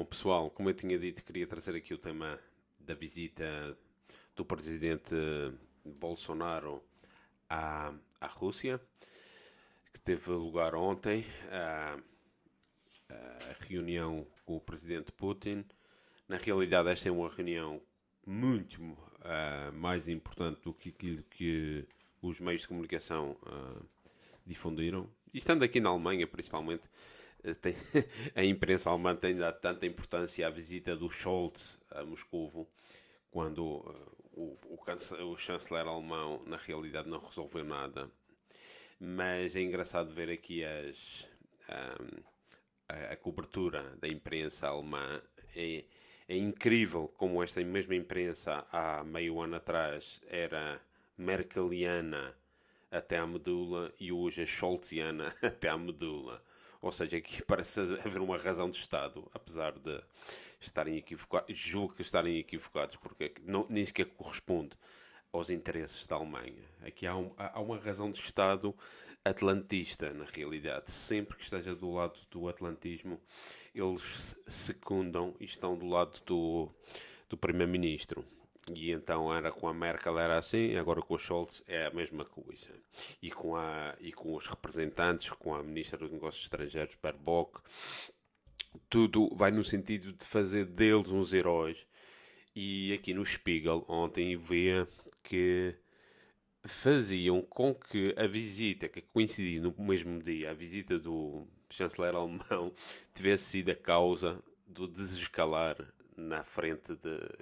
Bom, pessoal, como eu tinha dito, queria trazer aqui o tema da visita do presidente Bolsonaro à Rússia, que teve lugar ontem, a reunião com o presidente Putin. Na realidade, esta é uma reunião muito mais importante do que aquilo que os meios de comunicação difundiram. E estando aqui na Alemanha, principalmente, tem, a imprensa alemã tem dado tanta importância à visita do Scholz a Moscovo, quando o chanceler alemão, na realidade, não resolveu nada. Mas é engraçado ver aqui a cobertura da imprensa alemã. É incrível como esta mesma imprensa, há meio ano atrás, era merkeliana até à medula e hoje é scholziana até à medula. Ou seja, aqui parece haver uma razão de Estado, apesar de estarem equivocados, julgo que estarem equivocados, porque não, nem sequer corresponde aos interesses da Alemanha. Aqui há uma razão de Estado atlantista, na realidade. Sempre que esteja do lado do atlantismo, eles secundam e estão do lado do primeiro-ministro. E então era com a Merkel era assim, agora com o Scholz é a mesma coisa. E com os representantes, com a ministra dos Negócios Estrangeiros, Baerbock, tudo vai no sentido de fazer deles uns heróis. E aqui no Spiegel ontem via que faziam com que a visita, que coincidia no mesmo dia, a visita do chanceler alemão, tivesse sido a causa do desescalar na frente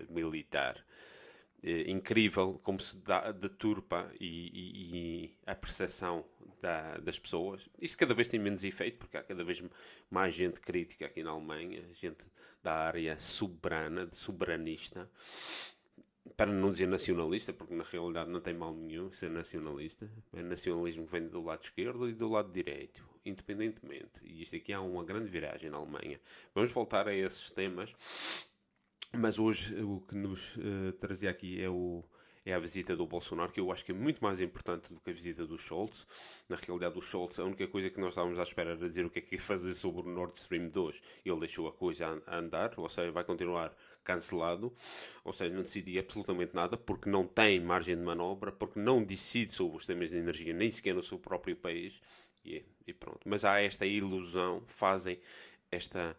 militar. Incrível como se deturpa e a percepção das pessoas. Isto cada vez tem menos efeito, porque há cada vez mais gente crítica aqui na Alemanha, gente da área soberanista, para não dizer nacionalista, porque na realidade não tem mal nenhum ser nacionalista. É nacionalismo que vem do lado esquerdo e do lado direito, independentemente. E isto aqui há uma grande viragem na Alemanha. Vamos voltar a esses temas. Mas hoje o que nos trazia aqui é a visita do Bolsonaro, que eu acho que é muito mais importante do que a visita do Scholz. Na realidade, o Scholz, a única coisa que nós estávamos à espera era dizer o que é que ia fazer sobre o Nord Stream 2. Ele deixou a coisa a andar, ou seja, vai continuar cancelado. Ou seja, não decidia absolutamente nada, porque não tem margem de manobra, porque não decide sobre os temas de energia, nem sequer no seu próprio país. E pronto. Mas há esta ilusão, fazem esta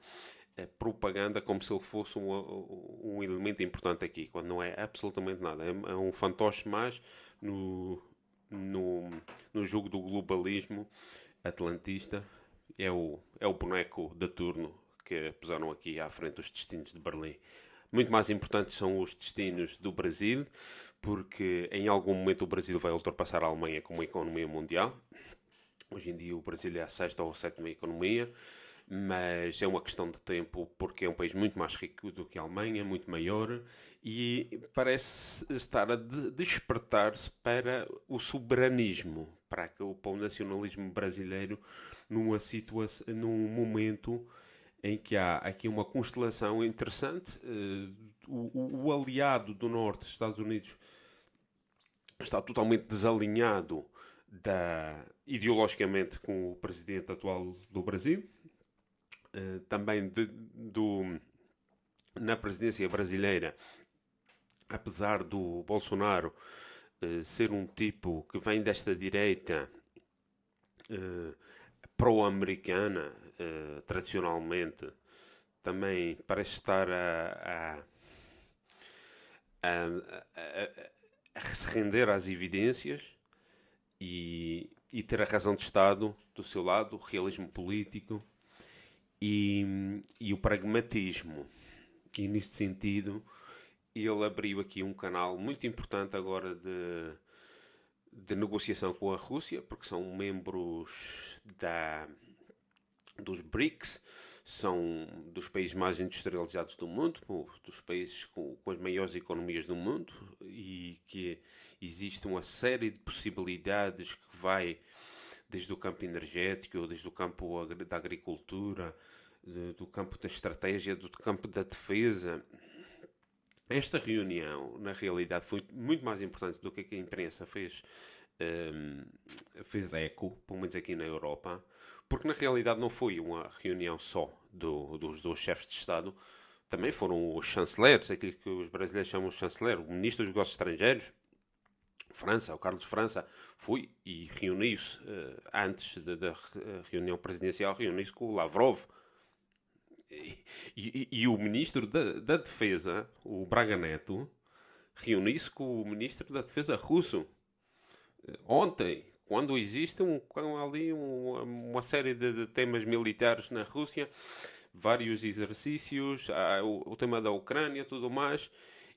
propaganda como se ele fosse um elemento importante aqui, quando não é absolutamente nada. É um fantoche mais no jogo do globalismo atlantista. É o boneco de turno que puseram aqui à frente dos destinos de Berlim. Muito mais importantes são os destinos do Brasil, porque em algum momento o Brasil vai ultrapassar a Alemanha como economia mundial. Hoje em dia o Brasil é a sexta ou sétima economia, mas é uma questão de tempo, porque é um país muito mais rico do que a Alemanha, muito maior, e parece estar a despertar-se para o soberanismo, para o nacionalismo brasileiro, num momento em que há aqui uma constelação interessante. O aliado do Norte, Estados Unidos, está totalmente desalinhado ideologicamente com o presidente atual do Brasil. Também na presidência brasileira, apesar do Bolsonaro ser um tipo que vem desta direita pró-americana, tradicionalmente, também parece estar a se render às evidências e ter a razão de Estado do seu lado, o realismo político e o pragmatismo. E neste sentido, ele abriu aqui um canal muito importante agora de negociação com a Rússia, porque são membros dos BRICS, são dos países mais industrializados do mundo, dos países com as maiores economias do mundo, e que existe uma série de possibilidades que vai desde o campo energético, desde o campo da agricultura, do campo da estratégia, do campo da defesa. Esta reunião, na realidade, foi muito mais importante do que a imprensa fez eco, pelo menos aqui na Europa, porque na realidade não foi uma reunião só dos dois chefes de Estado também foram os chanceleres, aquilo que os brasileiros chamam de chanceler, o ministro dos negócios estrangeiros, França, o Carlos França, foi e reuniu-se, antes da reunião presidencial, reuniu-se com o Lavrov. E o ministro da Defesa, o Braga Neto, reuniu-se com o ministro da Defesa russo. Ontem, quando existe ali uma série de temas militares na Rússia, vários exercícios, o tema da Ucrânia, tudo mais,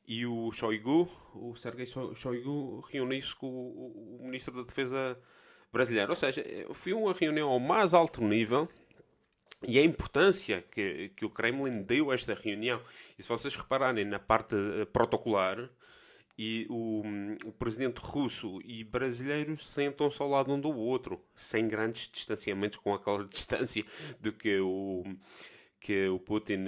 e o Sergei Shoigu, reuniu-se com o ministro da Defesa brasileiro. Ou seja, foi uma reunião ao mais alto nível. E a importância que o Kremlin deu a esta reunião, e se vocês repararem na parte protocolar, e o presidente russo e brasileiros sentam-se ao lado um do outro, sem grandes distanciamentos, com aquela distância de que o Putin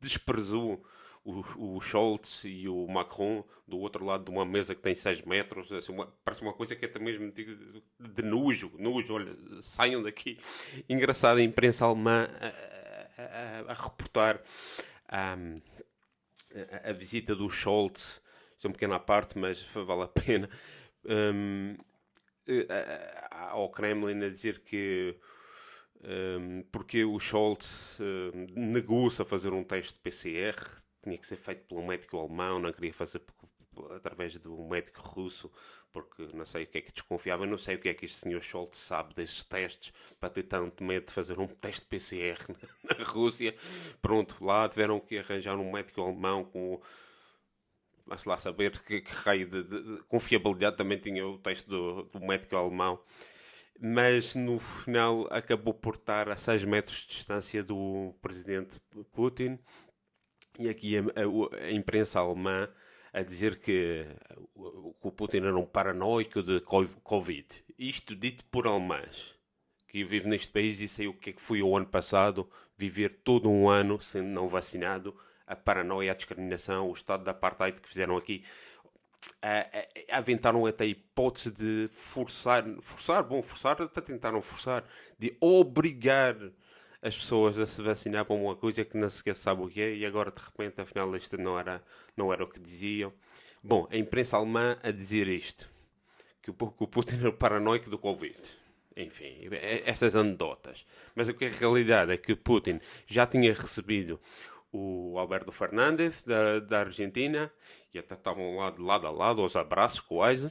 desprezou o Scholz e o Macron do outro lado de uma mesa que tem 6 metros. Assim, parece uma coisa que é até mesmo de nojo. Olha, saiam daqui. Engraçado, a imprensa alemã a reportar a visita do Scholz. Isto é uma pequena parte, mas vale a pena. Ao Kremlin a dizer que porque o Scholz negou-se a fazer um teste de PCR, tinha que ser feito por um médico alemão, não queria fazer através de um médico russo, porque não sei o que é que desconfiava, não sei o que é que este senhor Scholz sabe desses testes, para ter tanto medo de fazer um teste de PCR na Rússia. Pronto, lá tiveram que arranjar um médico alemão com... Mas lá saber que raio de confiabilidade também tinha o teste do médico alemão. Mas no final acabou por estar a 6 metros de distância do presidente Putin. E aqui a imprensa alemã a dizer que o Putin era um paranoico de Covid. Isto dito por alemães, que vive neste país e sei o que é que foi o ano passado, viver todo um ano sendo não vacinado, a paranoia, a discriminação, o estado de apartheid que fizeram aqui. Aventaram até a hipótese de forçar, até tentaram forçar, de obrigar as pessoas a se vacinar para uma coisa que não sequer sabe o que é, e agora de repente, afinal, isto não era o que diziam. Bom, a imprensa alemã a dizer isto, que o Putin era paranoico do Covid. Enfim, essas anedotas. Mas a realidade é que Putin já tinha recebido o Alberto Fernandes da Argentina, e até estavam lá de lado a lado, aos abraços quase.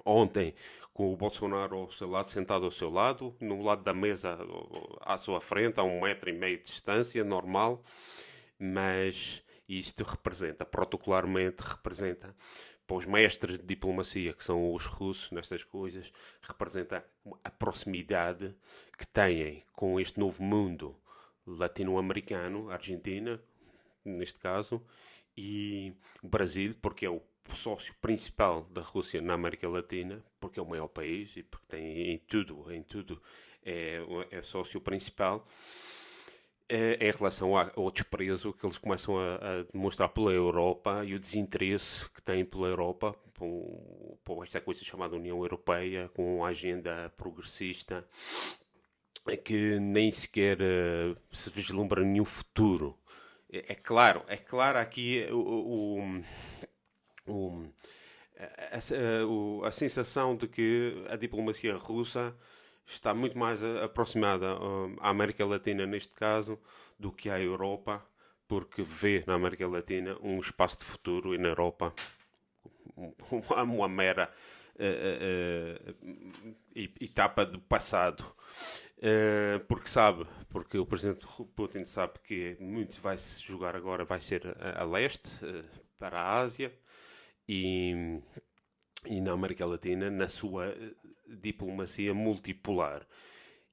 Ontem, com o Bolsonaro ao seu lado, sentado ao seu lado, no lado da mesa à sua frente, a 1,5 m de distância, normal. Mas isto protocolarmente representa, para os mestres de diplomacia, que são os russos nestas coisas, representa a proximidade que têm com este novo mundo latino-americano, Argentina, neste caso, e o Brasil, porque é o sócio principal da Rússia na América Latina, porque é o maior país e porque tem em tudo é sócio principal, em relação ao desprezo que eles começam a demonstrar pela Europa e o desinteresse que têm pela Europa, por esta coisa chamada União Europeia, com uma agenda progressista que nem sequer se vislumbra nenhum futuro. É claro aqui a sensação de que a diplomacia russa está muito mais aproximada à América Latina, neste caso, do que à Europa, porque vê na América Latina um espaço de futuro e na Europa uma mera etapa do passado. Porque o presidente Putin sabe que muito vai se jogar agora, vai ser a leste, para a Ásia e na América Latina, na sua diplomacia multipolar.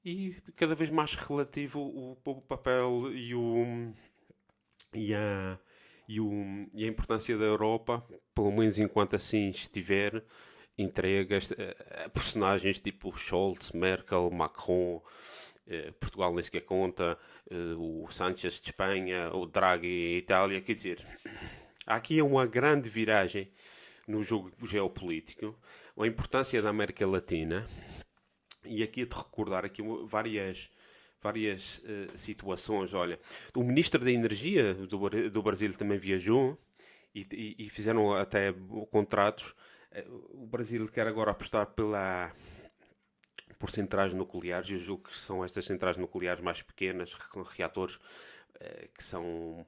E cada vez mais relativo o papel e a importância da Europa, pelo menos enquanto assim estiver, entrega a personagens tipo Scholz, Merkel, Macron, Portugal nem sequer conta, o Sánchez de Espanha, o Draghi em Itália. Quer dizer, há aqui uma grande viragem no jogo geopolítico, a importância da América Latina, e aqui de recordar aqui várias situações. Olha, o ministro da Energia do Brasil também viajou e fizeram até contratos. O Brasil quer agora apostar por centrais nucleares. Eu julgo que são estas centrais nucleares mais pequenas, com reatores que são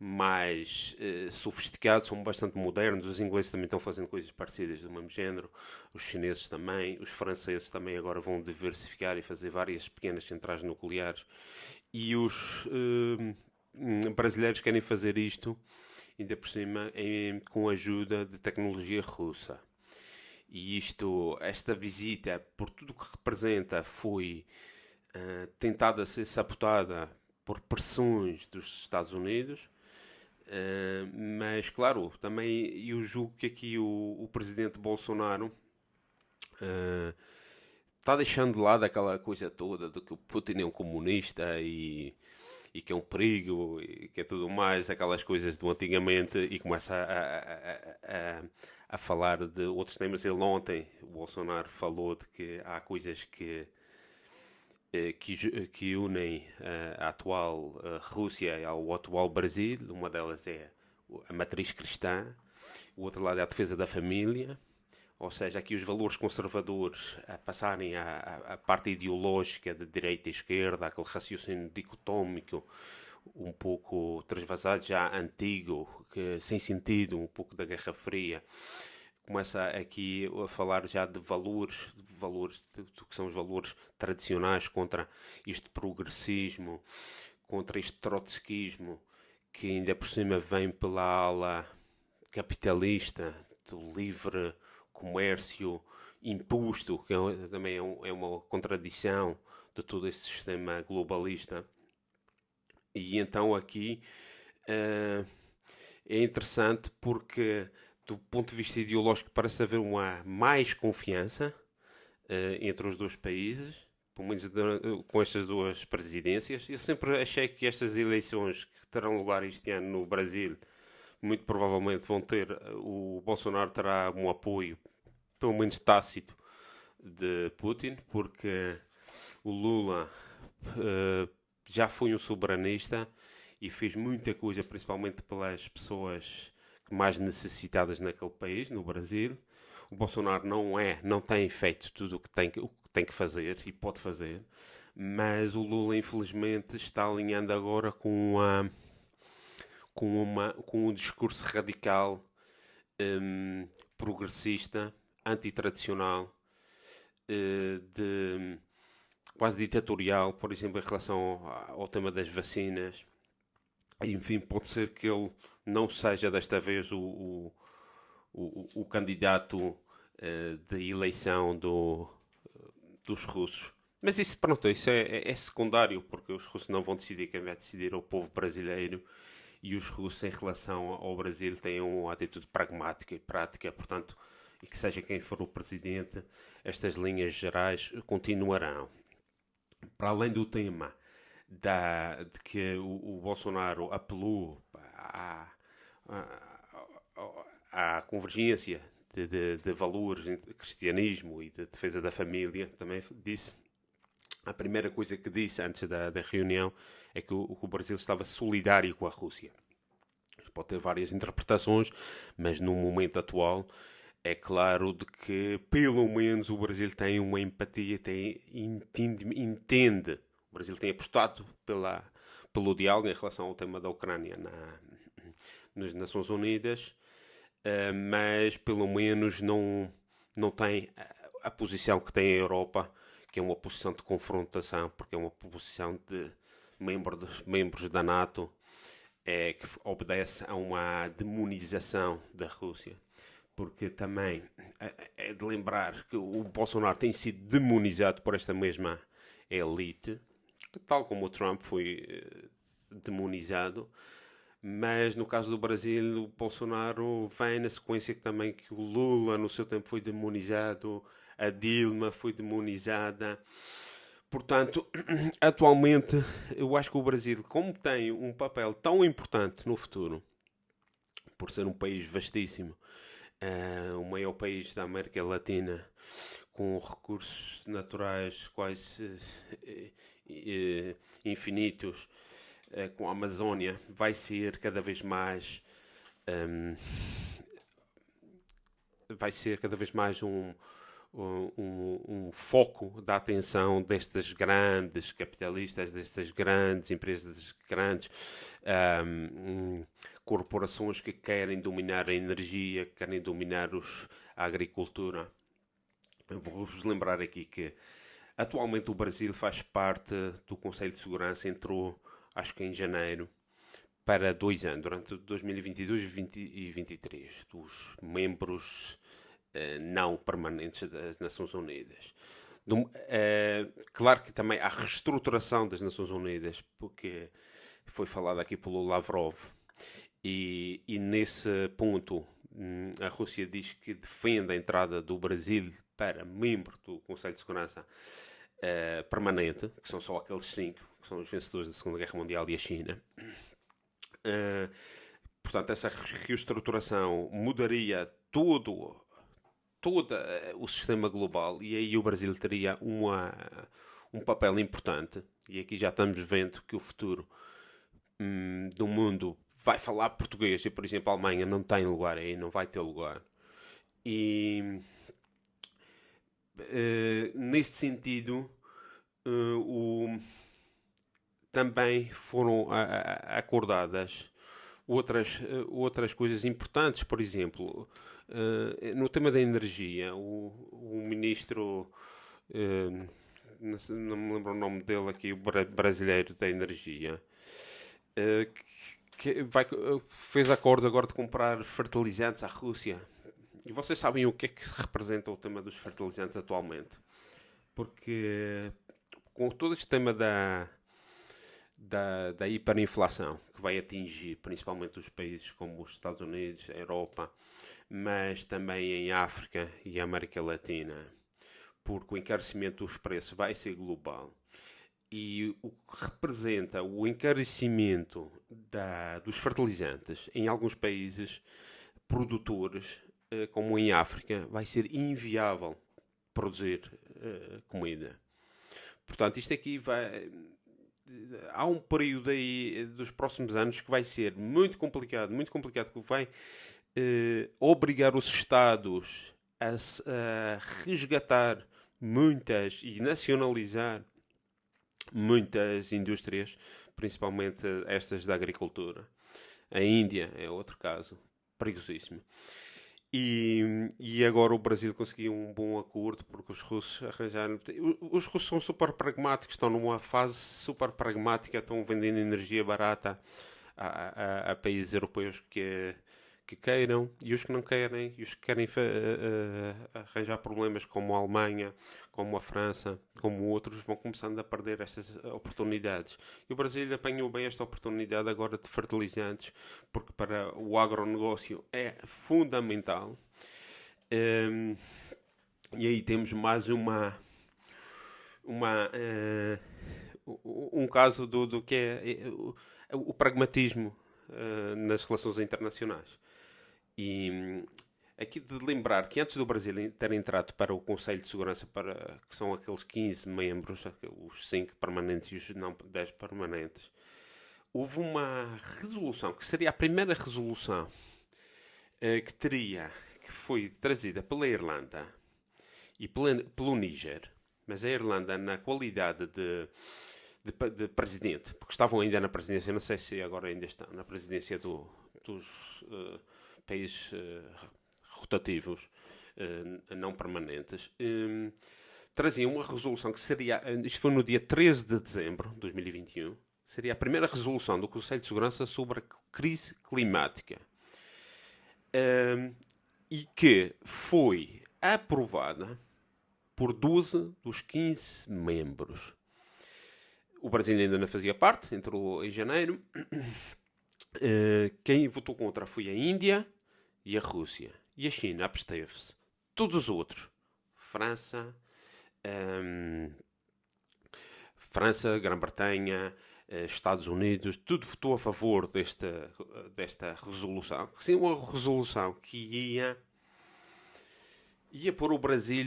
mais sofisticados, são bastante modernos. Os ingleses também estão fazendo coisas parecidas do mesmo género, os chineses também, os franceses também agora vão diversificar e fazer várias pequenas centrais nucleares. E os brasileiros querem fazer isto, ainda por cima, com a ajuda de tecnologia russa. E esta visita, por tudo o que representa, foi tentada ser sabotada por pressões dos Estados Unidos. Mas, claro, também eu julgo que aqui o presidente Bolsonaro está deixando de lado aquela coisa toda de que o Putin é um comunista e que é um perigo e que é tudo mais, aquelas coisas do antigamente, e começa a falar de outros temas. Ele ontem, o Bolsonaro, falou de que há coisas que unem a atual Rússia ao atual Brasil. Uma delas é a matriz cristã, o outro lado é a defesa da família, ou seja, aqui os valores conservadores a passarem à parte ideológica de direita e esquerda, aquele raciocínio dicotómico um pouco transvasado, já antigo, sem sentido, um pouco da Guerra Fria. Começa aqui a falar já de valores do que são os valores tradicionais, contra este progressismo, contra este trotskismo, que ainda por cima vem pela ala capitalista, do livre comércio imposto, que também é uma contradição de todo este sistema globalista. E então aqui é interessante porque, do ponto de vista ideológico, parece haver uma mais confiança entre os dois países, pelo menos com estas duas presidências. Eu sempre achei que estas eleições que terão lugar este ano no Brasil, muito provavelmente o Bolsonaro terá um apoio, pelo menos tácito, de Putin, porque o Lula já foi um soberanista e fez muita coisa, principalmente pelas pessoas mais necessitadas naquele país, no Brasil. O Bolsonaro não tem feito tudo o que tem que fazer e pode fazer, mas o Lula, infelizmente, está alinhando agora com um discurso radical, progressista, antitradicional, quase ditatorial, por exemplo, em relação ao tema das vacinas. Enfim, pode ser que ele não seja desta vez o candidato de eleição dos russos. Mas isso, pronto, isso é secundário, porque os russos não vão decidir, quem vai decidir é o povo brasileiro, e os russos, em relação ao Brasil, têm uma atitude pragmática e prática, portanto, e que seja quem for o presidente, estas linhas gerais continuarão. Para além do tema de que o Bolsonaro apelou à convergência de valores entre cristianismo e de defesa da família, também disse, a primeira coisa que disse antes da reunião é que o Brasil estava solidário com a Rússia. Pode ter várias interpretações, mas no momento atual é claro de que pelo menos o Brasil tem uma empatia, entende. O Brasil tem apostado pelo diálogo em relação ao tema da Ucrânia nas Nações Unidas, mas pelo menos não tem a posição que tem a Europa, que é uma posição de confrontação, porque é uma posição de membros da NATO, que obedece a uma demonização da Rússia. Porque também é de lembrar que o Bolsonaro tem sido demonizado por esta mesma elite, tal como o Trump foi demonizado. Mas no caso do Brasil, o Bolsonaro vem na sequência também que o Lula no seu tempo foi demonizado, a Dilma foi demonizada. Portanto, atualmente, eu acho que o Brasil, como tem um papel tão importante no futuro, por ser um país vastíssimo, o maior país da América Latina, com recursos naturais quase infinitos com a Amazónia vai ser cada vez mais um foco da atenção destas grandes capitalistas, destas grandes empresas, grandes corporações que querem dominar a energia, que querem dominar a agricultura. Eu vou-vos lembrar aqui que atualmente o Brasil faz parte do Conselho de Segurança, entrou, acho que em janeiro, para 2 anos, durante 2022 e 2023, dos membros não permanentes das Nações Unidas. Claro que também há reestruturação das Nações Unidas, porque foi falado aqui pelo Lavrov, e nesse ponto a Rússia diz que defende a entrada do Brasil para membro do Conselho de Segurança permanente, que são só aqueles 5, que são os vencedores da Segunda Guerra Mundial e a China. Portanto, essa reestruturação mudaria todo o sistema global, e aí o Brasil teria um papel importante. E aqui já estamos vendo que o futuro do mundo vai falar português, e por exemplo a Alemanha não tem lugar aí, não vai ter lugar. E neste sentido também foram acordadas outras coisas importantes. Por exemplo, no tema da energia, o ministro, não me lembro o nome dele aqui, o brasileiro da energia, fez acordo agora de comprar fertilizantes à Rússia. E vocês sabem o que é que representa o tema dos fertilizantes atualmente? Porque com todo este tema da hiperinflação, que vai atingir principalmente os países como os Estados Unidos, a Europa, mas também em África e América Latina, porque o encarecimento dos preços vai ser global. E o que representa o encarecimento dos fertilizantes em alguns países produtores, como em África, vai ser inviável produzir comida. Portanto, isto aqui há um período aí dos próximos anos que vai ser muito complicado, que vai obrigar os Estados a resgatar muitas e nacionalizar muitas indústrias, principalmente estas da agricultura. A Índia é outro caso perigosíssimo. E agora o Brasil conseguiu um bom acordo, porque os russos arranjaram. Os russos são super pragmáticos, estão numa fase super pragmática, estão vendendo energia barata a países europeus que queiram, e os que não querem, e os que querem arranjar problemas, como a Alemanha, como a França, como outros, vão começando a perder estas oportunidades. E o Brasil apanhou bem esta oportunidade agora de fertilizantes, porque para o agronegócio é fundamental. E aí temos mais um caso do que é o pragmatismo nas relações internacionais. E aqui de lembrar que antes do Brasil ter entrado para o Conselho de Segurança, que são aqueles 15 membros, os 5 permanentes e os não 10 permanentes, houve uma resolução, que seria a primeira resolução que foi trazida pela Irlanda e pelo Níger, mas a Irlanda na qualidade de presidente, porque estavam ainda na presidência, não sei se agora ainda estão na presidência dos países rotativos, não permanentes, traziam uma resolução que seria, isto foi no dia 13 de dezembro de 2021, seria a primeira resolução do Conselho de Segurança sobre a crise climática, e que foi aprovada por 12 dos 15 membros. O Brasil ainda não fazia parte, entrou em janeiro. Quem votou contra foi a Índia e a Rússia. E a China absteve-se. Todos os outros, França, Grã-Bretanha, Estados Unidos, tudo votou a favor desta resolução. Que sim, uma resolução que ia pôr o Brasil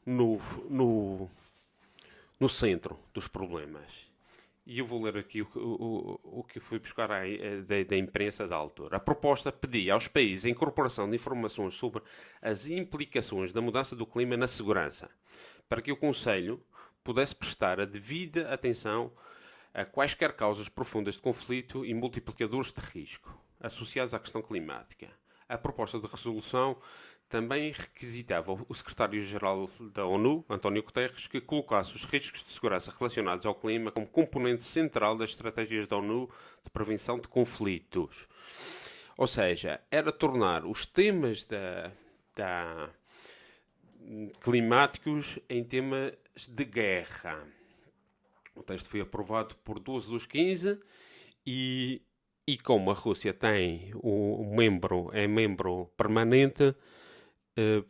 no no centro dos problemas. E eu vou ler aqui o que fui buscar da imprensa da altura. A proposta pedia aos países a incorporação de informações sobre as implicações da mudança do clima na segurança, para que o Conselho pudesse prestar a devida atenção a quaisquer causas profundas de conflito e multiplicadores de risco associados à questão climática. A proposta de resolução também requisitava o secretário-geral da ONU, António Guterres, que colocasse os riscos de segurança relacionados ao clima como componente central das estratégias da ONU de prevenção de conflitos. Ou seja, era tornar os temas climáticos em temas de guerra. O texto foi aprovado por 12 dos 15 e como a Rússia tem é membro permanente,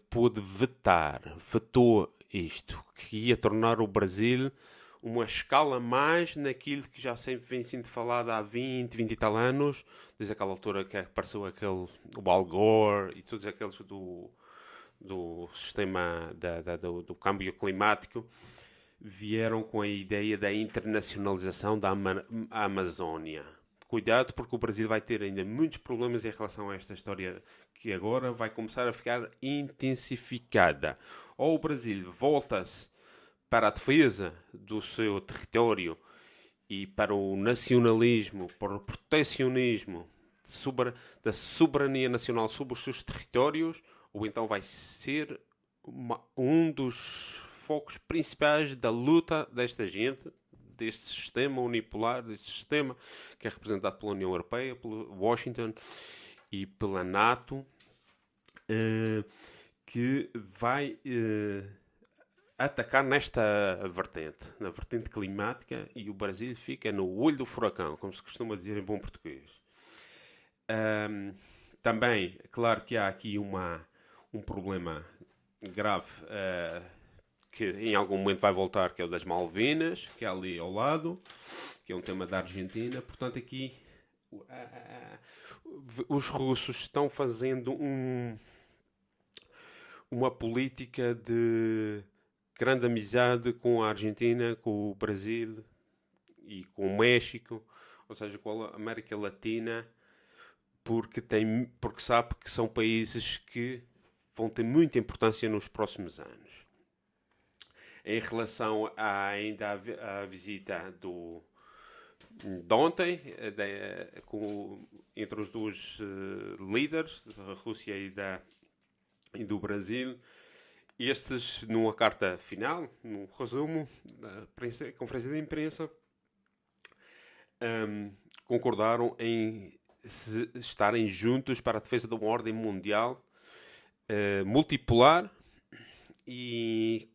pôde vetou isto, que ia tornar o Brasil uma escala mais naquilo que já sempre vem sendo falado há 20 e tal anos, desde aquela altura que apareceu o Al Gore e todos aqueles do sistema do câmbio climático, vieram com a ideia da internacionalização da Amazónia. Cuidado, porque o Brasil vai ter ainda muitos problemas em relação a esta história que agora vai começar a ficar intensificada. Ou o Brasil volta-se para a defesa do seu território e para o nacionalismo, para o protecionismo da soberania nacional sobre os seus territórios, ou então vai ser um dos focos principais da luta desta gente, deste sistema unipolar, deste sistema que é representado pela União Europeia, pelo Washington e pela NATO, que vai atacar nesta vertente, na vertente climática, e o Brasil fica no olho do furacão, como se costuma dizer em bom português. Também, claro que há aqui um problema grave que em algum momento vai voltar, que é o das Malvinas, que é ali ao lado, que é um tema da Argentina. Portanto, aqui os russos estão fazendo uma política de grande amizade com a Argentina, com o Brasil e com o México, ou seja, com a América Latina, porque sabe que são países que vão ter muita importância nos próximos anos. Em relação ainda à visita de ontem, entre os dois líderes, da Rússia e do Brasil, estes, numa carta final, num resumo da conferência de imprensa, concordaram em estarem juntos para a defesa de uma ordem mundial multipolar e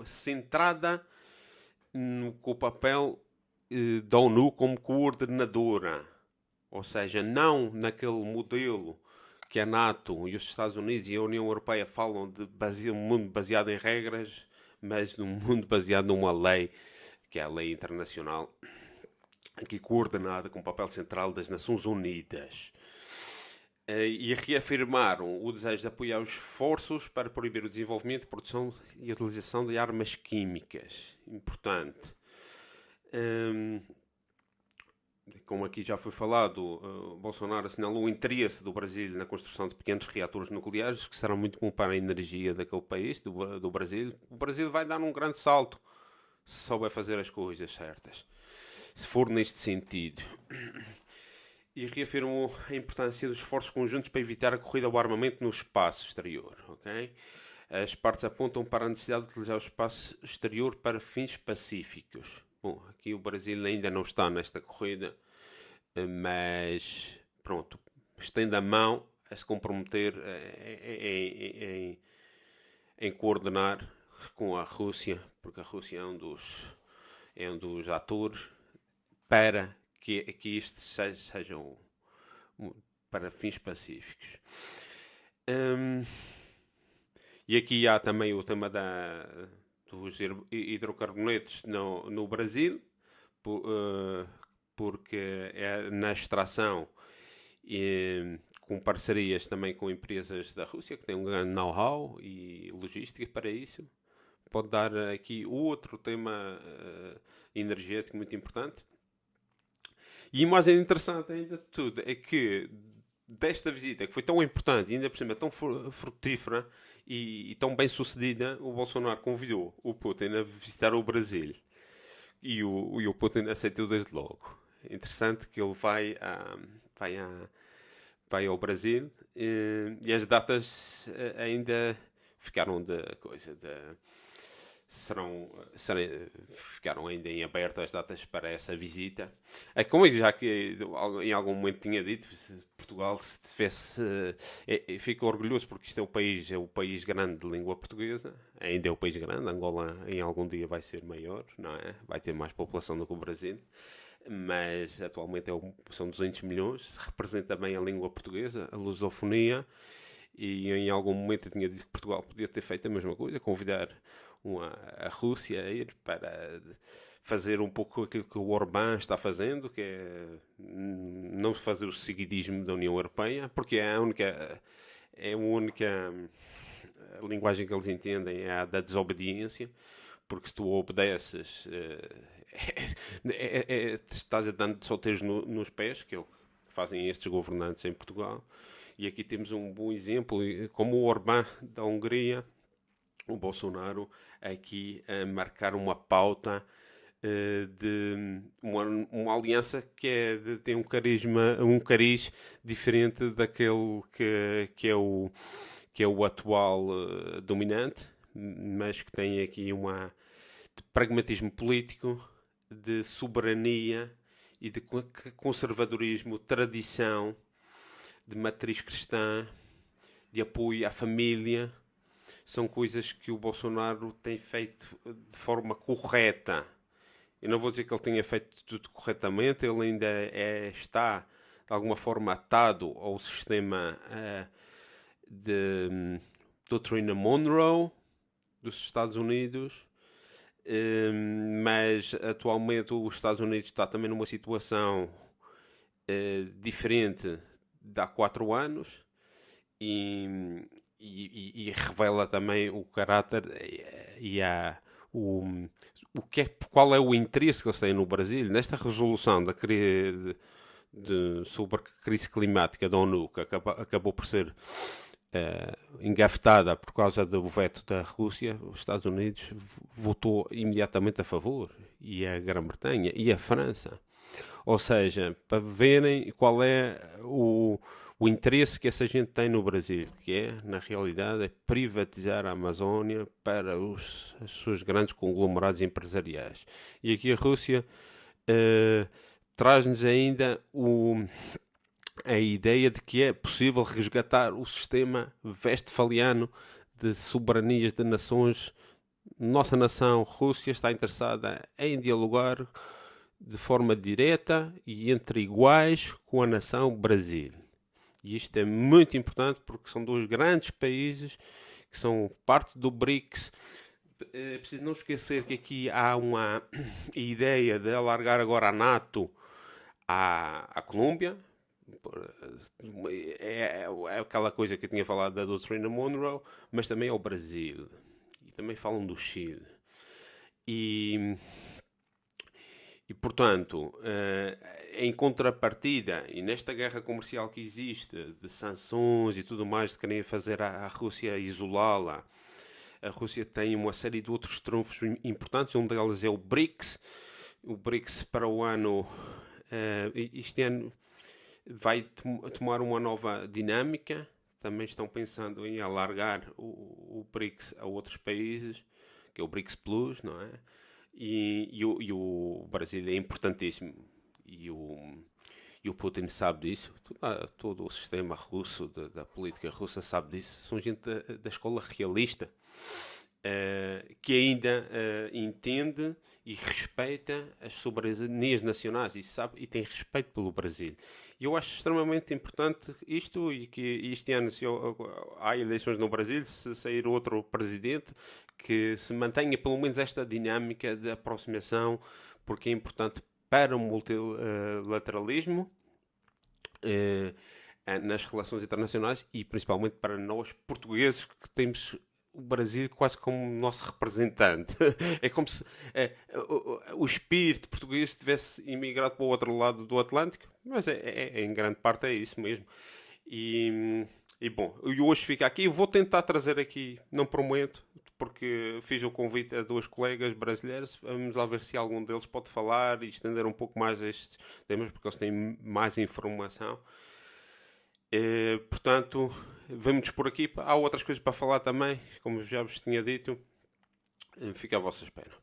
centrada com o papel da ONU como coordenadora, ou seja, não naquele modelo que a NATO e os Estados Unidos e a União Europeia falam de um mundo baseado em regras, mas num mundo baseado numa lei, que é a lei internacional, aqui coordenada com o papel central das Nações Unidas. E reafirmaram o desejo de apoiar os esforços para proibir o desenvolvimento, produção e utilização de armas químicas. Importante. Como aqui já foi falado, Bolsonaro assinalou o interesse do Brasil na construção de pequenos reatores nucleares, que serão muito bom para a energia daquele país, do Brasil. O Brasil vai dar um grande salto se souber fazer as coisas certas, se for neste sentido. E reafirmou a importância dos esforços conjuntos para evitar a corrida ao armamento no espaço exterior. Okay? As partes apontam para a necessidade de utilizar o espaço exterior para fins pacíficos. Bom, aqui o Brasil ainda não está nesta corrida, mas pronto, estende a mão a se comprometer em coordenar com a Rússia, porque a Rússia é um dos atores para que isto sejam para fins pacíficos. E aqui há também o tema dos hidrocarbonetos no Brasil, porque é na extração com parcerias também com empresas da Rússia que têm um grande know-how e logística para isso, pode dar aqui outro tema energético muito importante. E o mais interessante ainda de tudo é que desta visita, que foi tão importante e ainda por cima tão frutífera e tão bem sucedida, o Bolsonaro convidou o Putin a visitar o Brasil. E o Putin aceitou desde logo. Interessante que ele vai ao Brasil e as datas ainda ficaram ficaram ainda em aberto as datas para essa visita. É como eu já que em algum momento tinha dito, Portugal se tivesse fico orgulhoso porque isto é o país grande de língua portuguesa, ainda é o país grande. Angola em algum dia vai ser maior, não é? Vai ter mais população do que o Brasil, mas atualmente são 200 milhões, representa bem a língua portuguesa, a lusofonia, e em algum momento eu tinha dito que Portugal podia ter feito a mesma coisa, convidar a Rússia a ir para fazer um pouco aquilo que o Orbán está fazendo, que é não fazer o seguidismo da União Europeia, porque é a única linguagem que eles entendem, é a da desobediência, porque se tu obedeces estás a dando de solteiros nos pés, que é o que fazem estes governantes em Portugal. E aqui temos um bom exemplo, como o Orbán da Hungria, o Bolsonaro aqui a marcar uma pauta de uma aliança que tem um cariz diferente daquele que é o atual dominante, mas que tem aqui de pragmatismo político, de soberania e de conservadorismo, tradição, de matriz cristã, de apoio à família. São coisas que o Bolsonaro tem feito de forma correta. Eu não vou dizer que ele tenha feito tudo corretamente, ele ainda está, de alguma forma, atado ao sistema de doutrina Monroe dos Estados Unidos, mas atualmente os Estados Unidos está também numa situação diferente de há 4 anos e revela também o caráter e qual é o interesse que eles têm no Brasil nesta resolução sobre a crise climática da ONU, que acabou por ser engafetada por causa do veto da Rússia. Os Estados Unidos votou imediatamente a favor, e a Grã-Bretanha e a França. Ou seja, para verem qual é o interesse que essa gente tem no Brasil, que é, na realidade, privatizar a Amazónia para os seus grandes conglomerados empresariais. E aqui a Rússia traz-nos ainda a ideia de que é possível resgatar o sistema westfaliano de soberanias de nações. Nossa nação, Rússia, está interessada em dialogar de forma direta e entre iguais com a nação Brasil. E isto é muito importante porque são 2 grandes países que são parte do BRICS. É preciso não esquecer que aqui há uma ideia de alargar agora a NATO à Colômbia. É aquela coisa que eu tinha falado da doutrina Monroe, mas também ao Brasil. E também falam do Chile. E portanto, em contrapartida, e nesta guerra comercial que existe, de sanções e tudo mais, de querem fazer a Rússia isolá-la, a Rússia tem uma série de outros trunfos importantes. Um deles é o BRICS. O BRICS para o ano, este ano, vai tomar uma nova dinâmica. Também estão pensando em alargar o BRICS a outros países, que é o BRICS Plus, não é? E o Brasil é importantíssimo, e o Putin sabe disso. Todo o sistema russo, da política russa, sabe disso. São gente da escola realista, que ainda entende e respeita as soberanias nacionais e tem respeito pelo Brasil. E eu acho extremamente importante isto, e que este ano, se há eleições no Brasil, se sair outro presidente, que se mantenha pelo menos esta dinâmica de aproximação, porque é importante para o multilateralismo nas relações internacionais, e principalmente para nós portugueses, que temos o Brasil quase como nosso representante. É como se o espírito português tivesse imigrado para o outro lado do Atlântico, mas em grande parte é isso mesmo. E bom, e hoje fica aqui. Eu vou tentar trazer aqui, não prometo, porque fiz o convite a dois colegas brasileiros. Vamos lá ver se algum deles pode falar e estender um pouco mais estes temas, porque eles têm mais informação. Portanto, vamos por aqui. Há outras coisas para falar também, como já vos tinha dito. Fica à vossa espera.